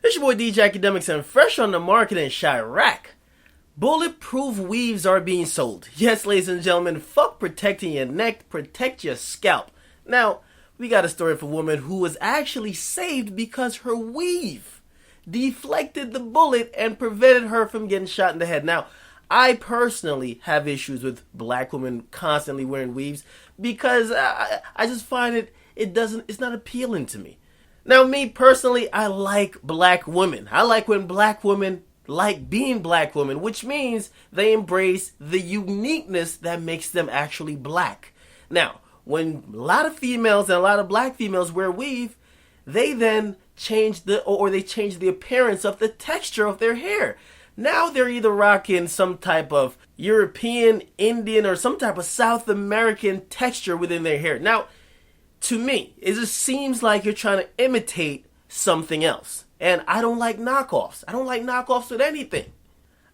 It's your boy DJ Akademiks, and fresh on the market in Chiraq, bulletproof weaves are being sold. Yes, ladies and gentlemen, fuck protecting your neck, protect your scalp. Now, we got a story of a woman who was actually saved because her weave deflected the bullet and prevented her from getting shot in the head. Now, I personally have issues with black women constantly wearing weaves because I just find it's not appealing to me. Now, me personally, I like black women. I like when black women like being black women, which means they embrace the uniqueness that makes them actually black. Now, when a lot of females and a lot of black females wear weave, they then change the appearance of the texture of their hair. Now they're either rocking some type of European, Indian, or some type of South American texture within their hair. Now, to me, it just seems like you're trying to imitate something else. And I don't like knockoffs. I don't like knockoffs with anything.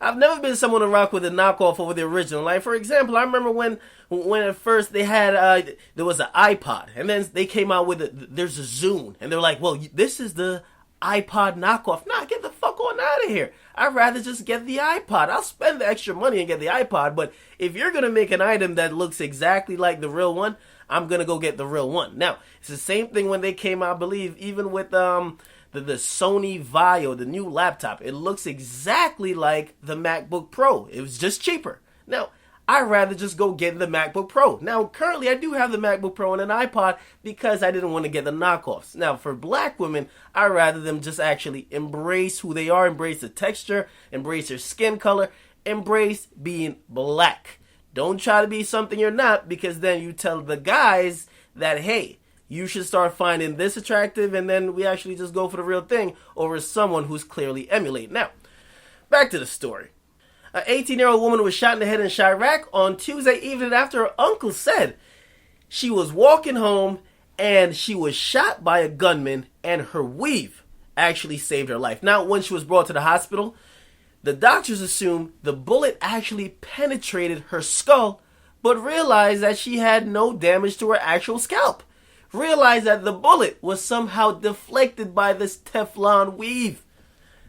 I've never been someone to rock with a knockoff over the original. Like, for example, I remember when at first they had, there was an iPod. And then they came out with, there's a Zune. And they're like, well, this is the iPod knockoff. Nah, get the fuck on out of here. I'd rather just get the iPod. I'll spend the extra money and get the iPod. But if you're going to make an item that looks exactly like the real one, I'm going to go get the real one. Now, it's the same thing when they came out, I believe, even with the Sony Vaio, the new laptop. It looks exactly like the MacBook Pro. It was just cheaper. Now, I'd rather just go get the MacBook Pro. Now, currently, I do have the MacBook Pro and an iPod because I didn't want to get the knockoffs. Now, for black women, I'd rather them just actually embrace who they are, embrace the texture, embrace their skin color, embrace being black. Don't try to be something you're not, because then you tell the guys that, hey, you should start finding this attractive, and then we actually just go for the real thing over someone who's clearly emulating. Now, back to the story. An 18-year-old woman was shot in the head in Chiraq on Tuesday evening after her uncle said she was walking home and she was shot by a gunman, and her weave actually saved her life. Now, when she was brought to the hospital, the doctors assumed the bullet actually penetrated her skull, but realized that she had no damage to her actual scalp. Realized that the bullet was somehow deflected by this Teflon weave.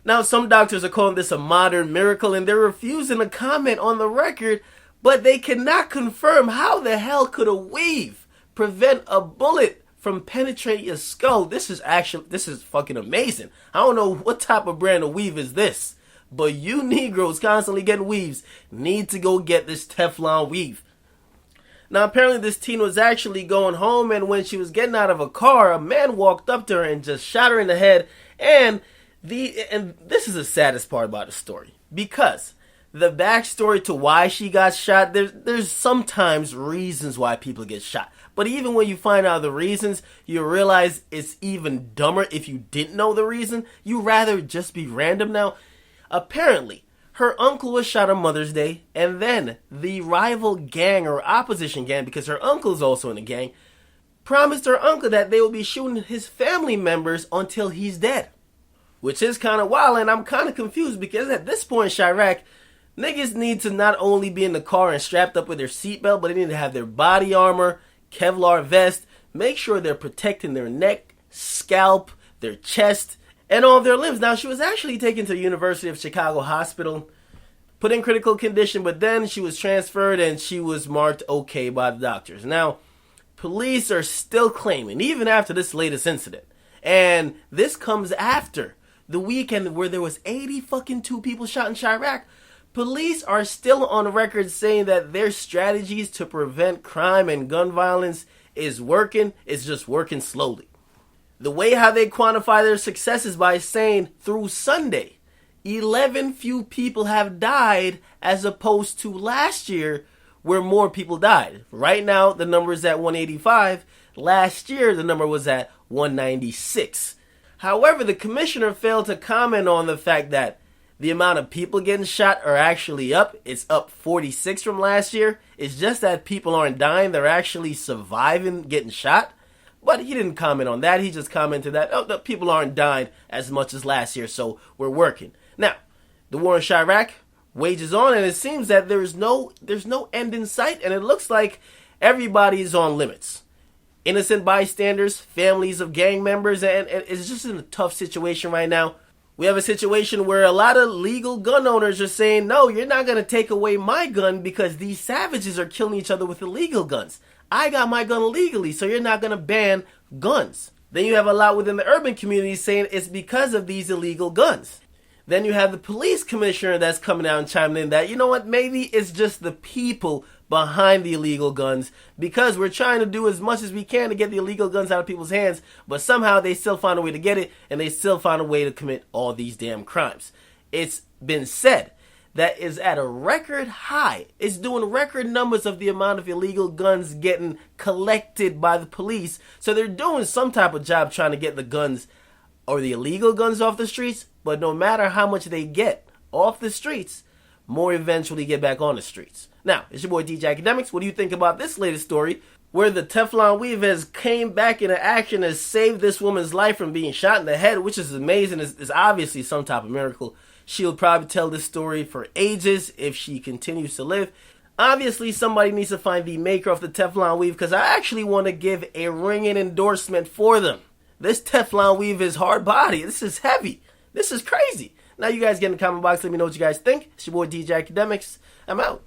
Now, some doctors are calling this a modern miracle, and they're refusing to comment on the record, but they cannot confirm how the hell could a weave prevent a bullet from penetrating your skull. This is fucking amazing. I don't know what type of brand of weave is this, but you Negroes constantly getting weaves need to go get this Teflon weave. Now, apparently this teen was actually going home, and when she was getting out of a car, a man walked up to her and just shot her in the head. And this is the saddest part about the story, because the backstory to why she got shot, there's sometimes reasons why people get shot. But even when you find out the reasons, you realize it's even dumber if you didn't know the reason. You rather just be random. Now, apparently, her uncle was shot on Mother's Day, and then the rival gang or opposition gang, because her uncle is also in the gang, promised her uncle that they will be shooting his family members until he's dead. Which is kind of wild, and I'm kind of confused, because at this point in Chiraq, niggas need to not only be in the car and strapped up with their seatbelt, but they need to have their body armor, Kevlar vest, make sure they're protecting their neck, scalp, their chest, and all of their limbs. Now, she was actually taken to the University of Chicago hospital, put in critical condition, but then she was transferred and she was marked okay by the doctors. Now, police are still claiming, even after this latest incident, and this comes after the weekend where there was 82 people shot in Chiraq, police are still on record saying that their strategies to prevent crime and gun violence is working. It's just working slowly. The way how they quantify their success is by saying through Sunday, 11 few people have died, as opposed to last year where more people died. Right now, the number is at 185. Last year, the number was at 196. However, the commissioner failed to comment on the fact that the amount of people getting shot are actually up. It's up 46 from last year. It's just that people aren't dying. They're actually surviving getting shot. But he didn't comment on that. He just commented that, the people aren't dying as much as last year, so we're working. Now, the war in Chiraq wages on, and it seems that there's no end in sight, and it looks like everybody's on limits. Innocent bystanders, families of gang members, and it's just in a tough situation right now. We have a situation where a lot of legal gun owners are saying, no, you're not going to take away my gun because these savages are killing each other with illegal guns. I got my gun legally, so you're not going to ban guns. Then you have a lot within the urban community saying it's because of these illegal guns. Then you have the police commissioner that's coming out and chiming in that, you know what, maybe it's just the people behind the illegal guns because we're trying to do as much as we can to get the illegal guns out of people's hands, but somehow they still find a way to get it and they still find a way to commit all these damn crimes. It's been said that is at a record high. It's doing record numbers of the amount of illegal guns getting collected by the police. So they're doing some type of job trying to get the guns or the illegal guns off the streets, but no matter how much they get off the streets, more eventually get back on the streets. Now, it's your boy DJ Akademiks. What do you think about this latest story where the Teflon Weave has came back into action and saved this woman's life from being shot in the head, which is amazing. It's obviously some type of miracle. She'll probably tell this story for ages if she continues to live. Obviously, somebody needs to find the maker of the Teflon Weave because I actually want to give a ringing endorsement for them. This Teflon Weave is hard body. This is heavy. This is crazy. Now you guys get in the comment box. Let me know what you guys think. It's your boy DJ Akademiks. I'm out.